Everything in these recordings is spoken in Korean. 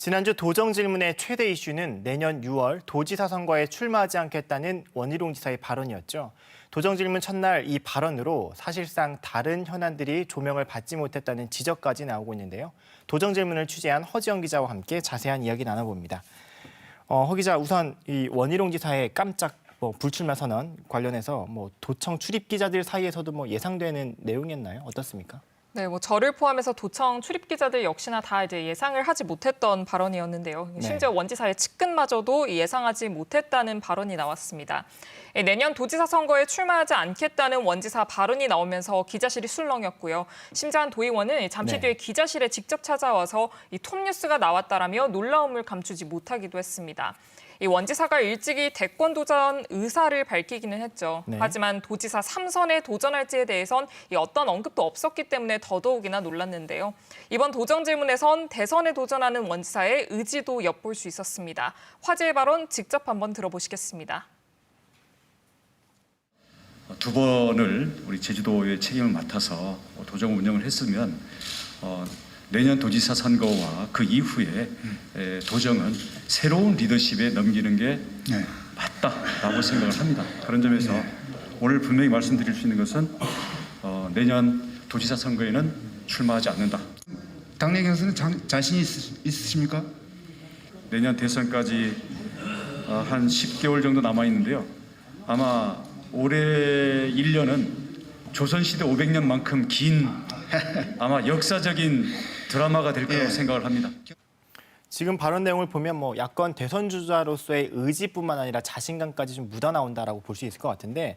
지난주 도정 질문의 최대 이슈는 내년 6월 도지사 선거에 출마하지 않겠다는 원희룡 지사의 발언이었죠. 도정 질문 첫날 이 발언으로 사실상 다른 현안들이 조명을 받지 못했다는 지적까지 나오고 있는데요. 도정 질문을 취재한 허지영 기자와 함께 자세한 이야기 나눠봅니다. 허 기자, 우선 이 원희룡 지사의 깜짝 불출마 선언 관련해서 도청 출입 기자들 사이에서도 예상되는 내용이었나요? 어떻습니까? 네, 저를 포함해서 도청 출입 기자들 역시나 다 이제 예상을 하지 못했던 발언이었는데요. 심지어 원 지사의 측근마저도 예상하지 못했다는 발언이 나왔습니다. 내년 도지사 선거에 출마하지 않겠다는 원 지사 발언이 나오면서 기자실이 술렁였고요. 심재한 도의원은 잠시 뒤에 기자실에 직접 찾아와서 이 톱뉴스가 나왔다라며 놀라움을 감추지 못하기도 했습니다. 이 원 지사가 일찍이 대권 도전 의사를 밝히기는 했죠. 하지만 도지사 3선에 도전할지에 대해선 어떤 언급도 없었기 때문에 더더욱이나 놀랐는데요. 이번 도정 질문에선 대선에 도전하는 원 지사의 의지도 엿볼 수 있었습니다. 화제의 발언 직접 한번 들어보시겠습니다. 두 번을 우리 제주도의 책임을 맡아서 도정 운영을 했으면 내년 도지사 선거와 그 이후에 도정은 새로운 리더십에 넘기는 게 맞다라고 생각을 합니다. 그런 점에서 오늘 분명히 말씀드릴 수 있는 것은 내년 도지사 선거에는 출마하지 않는다. 당내 경선은 자신이 있으십니까? 내년 대선까지 한 10개월 정도 남아 있는데요. 아마 올해 1년은 조선시대 500년만큼 긴 아마 역사적인 드라마가 될 거라고 생각을 합니다. 지금 발언 내용을 보면 야권 대선 주자로서의 의지뿐만 아니라 자신감까지 좀 묻어나온다라고 볼 수 있을 것 같은데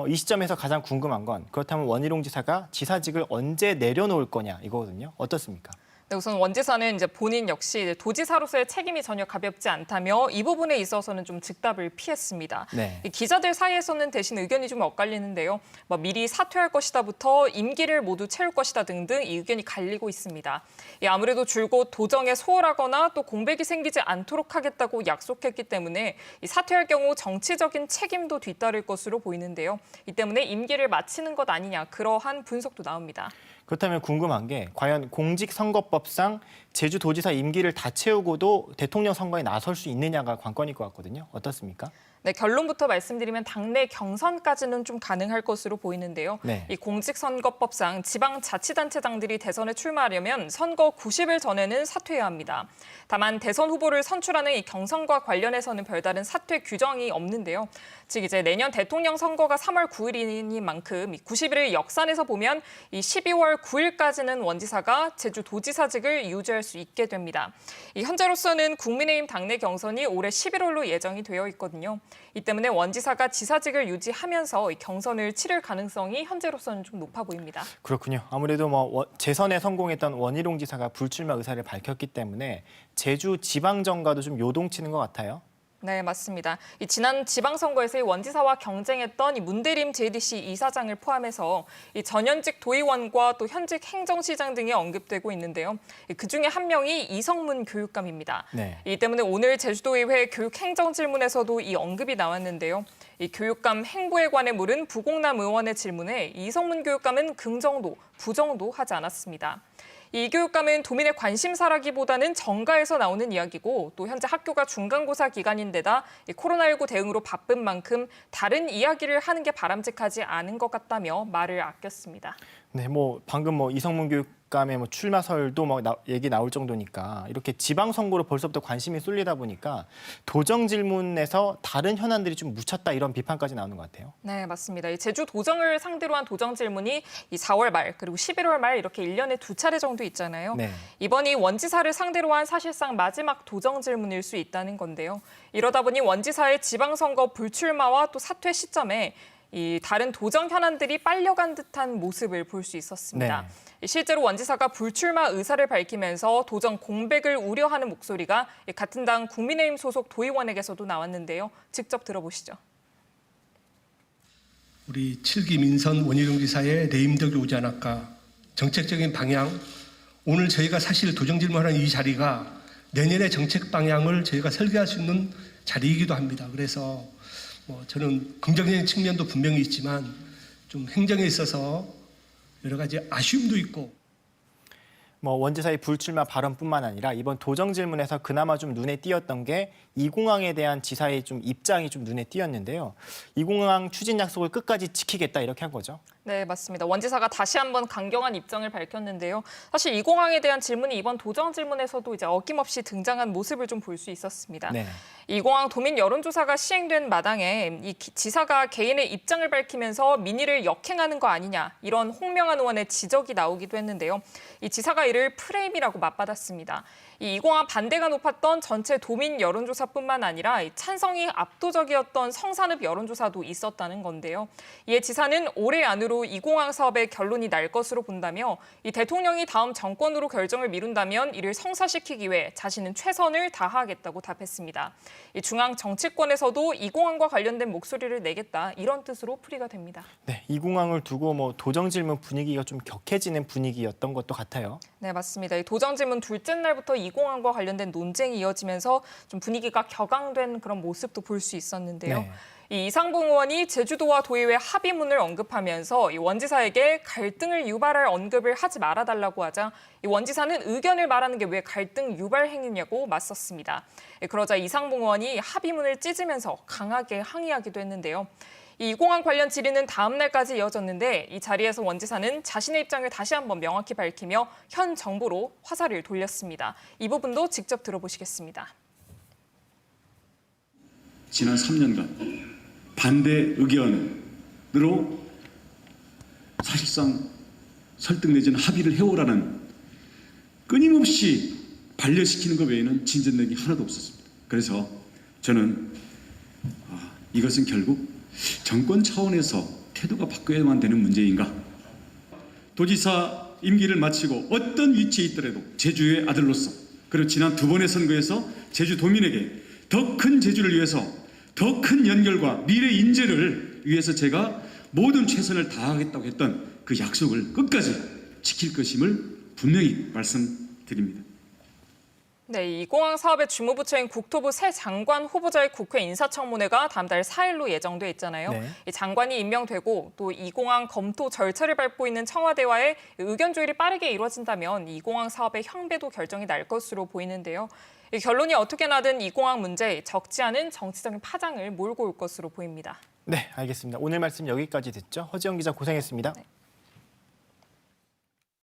이 시점에서 가장 궁금한 건 그렇다면 원희룡 지사가 지사직을 언제 내려놓을 거냐 이거거든요. 어떻습니까? 네, 우선 원 지사는 이제 본인 역시 도지사로서의 책임이 전혀 가볍지 않다며 이 부분에 있어서는 좀 즉답을 피했습니다. 기자들 사이에서는 대신 의견이 좀 엇갈리는데요. 미리 사퇴할 것이다부터 임기를 모두 채울 것이다 등등 이 의견이 갈리고 있습니다. 아무래도 줄곧 도정에 소홀하거나 또 공백이 생기지 않도록 하겠다고 약속했기 때문에 사퇴할 경우 정치적인 책임도 뒤따를 것으로 보이는데요. 이 때문에 임기를 마치는 것 아니냐 그러한 분석도 나옵니다. 그렇다면 궁금한 게 과연 공직선거법상 제주도지사 임기를 다 채우고도 대통령 선거에 나설 수 있느냐가 관건일 것 같거든요. 어떻습니까? 네, 결론부터 말씀드리면 당내 경선까지는 좀 가능할 것으로 보이는데요. 이 공직선거법상 지방자치단체장들이 대선에 출마하려면 선거 90일 전에는 사퇴해야 합니다. 다만 대선 후보를 선출하는 이 경선과 관련해서는 별다른 사퇴 규정이 없는데요. 즉 이제 내년 대통령 선거가 3월 9일이니만큼 90일을 역산해서 보면 이 12월 9일까지는 원 지사가 제주도지사직을 유지할 수 있게 됩니다. 현재로서는 국민의힘 당내 경선이 올해 11월로 예정이 되어 있거든요. 이 때문에 원 지사가 지사직을 유지하면서 경선을 치를 가능성이 현재로서는 좀 높아 보입니다. 그렇군요. 아무래도 재선에 성공했던 원희룡 지사가 불출마 의사를 밝혔기 때문에 제주 지방정과도 좀 요동치는 것 같아요. 네, 맞습니다. 지난 지방선거에서 원 지사와 경쟁했던 문대림 JDC 이사장을 포함해서 전현직 도의원과 또 현직 행정시장 등이 언급되고 있는데요. 그중에 한 명이 이성문 교육감입니다. 이 때문에 오늘 제주도의회 교육행정질문에서도 이 언급이 나왔는데요. 이 교육감 행보에 관해 물은 부공남 의원의 질문에 이성문 교육감은 긍정도, 부정도 하지 않았습니다. 이 교육감은 도민의 관심사라기보다는 정가에서 나오는 이야기고 또 현재 학교가 중간고사 기간인데다 코로나19 대응으로 바쁜 만큼 다른 이야기를 하는 게 바람직하지 않은 것 같다며 말을 아꼈습니다. 네, 방금 이성문 교육감의 출마설도 얘기 나올 정도니까 이렇게 지방선거로 벌써부터 관심이 쏠리다 보니까 도정 질문에서 다른 현안들이 좀 묻혔다 이런 비판까지 나오는 것 같아요. 네, 맞습니다. 제주 도정을 상대로 한 도정 질문이 4월 말 그리고 11월 말 이렇게 1년에 2차례 정도 있잖아요. 이번이 원 지사를 상대로 한 사실상 마지막 도정 질문일 수 있다는 건데요. 이러다 보니 원 지사의 지방선거 불출마와 또 사퇴 시점에 다른 도정 현안들이 빨려간 듯한 모습을 볼 수 있었습니다. 실제로 원 지사가 불출마 의사를 밝히면서 도정 공백을 우려하는 목소리가 같은 당 국민의힘 소속 도의원에게서도 나왔는데요. 직접 들어보시죠. 우리 7기 민선 원희룡 지사의 내임덕이 오지 않을까. 정책적인 방향, 오늘 저희가 사실 도정 질문하는 이 자리가 내년의 정책 방향을 저희가 설계할 수 있는 자리이기도 합니다. 그래서 저는 긍정적인 측면도 분명히 있지만 좀 행정에 있어서 여러 가지 아쉬움도 있고. 원지사의 불출마 발언뿐만 아니라 이번 도정 질문에서 그나마 좀 눈에 띄었던 게 이 공항에 대한 지사의 좀 입장이 좀 눈에 띄었는데요. 이 공항 추진 약속을 끝까지 지키겠다 이렇게 한 거죠. 네, 맞습니다. 원지사가 다시 한번 강경한 입장을 밝혔는데요. 사실 이 공항에 대한 질문이 이번 도정 질문에서도 이제 어김없이 등장한 모습을 좀 볼 수 있었습니다. 네. 이 공항 도민 여론조사가 시행된 마당에 이 지사가 개인의 입장을 밝히면서 민의를 역행하는 거 아니냐 이런 홍명한 의원의 지적이 나오기도 했는데요. 이 지사가 이를 프레임이라고 맞받았습니다. 이 공항 반대가 높았던 전체 도민 여론조사뿐만 아니라 찬성이 압도적이었던 성산읍 여론조사도 있었다는 건데요. 이에 지사는 올해 안으로 이 공항 사업의 결론이 날 것으로 본다며 이 대통령이 다음 정권으로 결정을 미룬다면 이를 성사시키기 위해 자신은 최선을 다하겠다고 답했습니다. 이 중앙 정치권에서도 이 공항과 관련된 목소리를 내겠다 이런 뜻으로 풀이가 됩니다. 네, 이 공항을 두고 도정 질문 분위기가 좀 격해지는 분위기였던 것도 같아요. 네, 맞습니다. 이 도정 질문 둘째 날부터 이 공항과 관련된 논쟁이 이어지면서 좀 분위기가 격앙된 그런 모습도 볼 수 있었는데요. 네. 이 이상봉 의원이 제주도와 도의회 합의문을 언급하면서 이 원지사에게 갈등을 유발할 언급을 하지 말아달라고 하자 이 원지사는 의견을 말하는 게 왜 갈등 유발 행위냐고 맞섰습니다. 그러자 이상봉 의원이 합의문을 찢으면서 강하게 항의하기도 했는데요. 이 공항 관련 질의는 다음 날까지 이어졌는데 이 자리에서 원지사는 자신의 입장을 다시 한번 명확히 밝히며 현 정부로 화살을 돌렸습니다. 이 부분도 직접 들어보시겠습니다. 지난 3년간 반대 의견으로 사실상 설득 내지는 합의를 해오라는 끊임없이 반려시키는 것 외에는 진전된 게 하나도 없었습니다. 그래서 저는 이것은 결국 정권 차원에서 태도가 바뀌어야만 되는 문제인가. 도지사 임기를 마치고 어떤 위치에 있더라도 제주의 아들로서 그리고 지난 2번의 선거에서 제주 도민에게 더 큰 제주를 위해서 더 큰 연결과 미래 인재를 위해서 제가 모든 최선을 다하겠다고 했던 그 약속을 끝까지 지킬 것임을 분명히 말씀드립니다. 네, 이 공항 사업의 주무부처인 국토부 새 장관 후보자의 국회 인사청문회가 다음 달 4일로 예정돼 있잖아요. 네. 이 장관이 임명되고 또 이 공항 검토 절차를 밟고 있는 청와대와의 의견 조율이 빠르게 이루어진다면 이 공항 사업의 형배도 결정이 날 것으로 보이는데요. 이 결론이 어떻게 나든 이 공항 문제 적지 않은 정치적인 파장을 몰고 올 것으로 보입니다. 네, 알겠습니다. 오늘 말씀 여기까지 듣죠. 허지영 기자 고생했습니다. 네.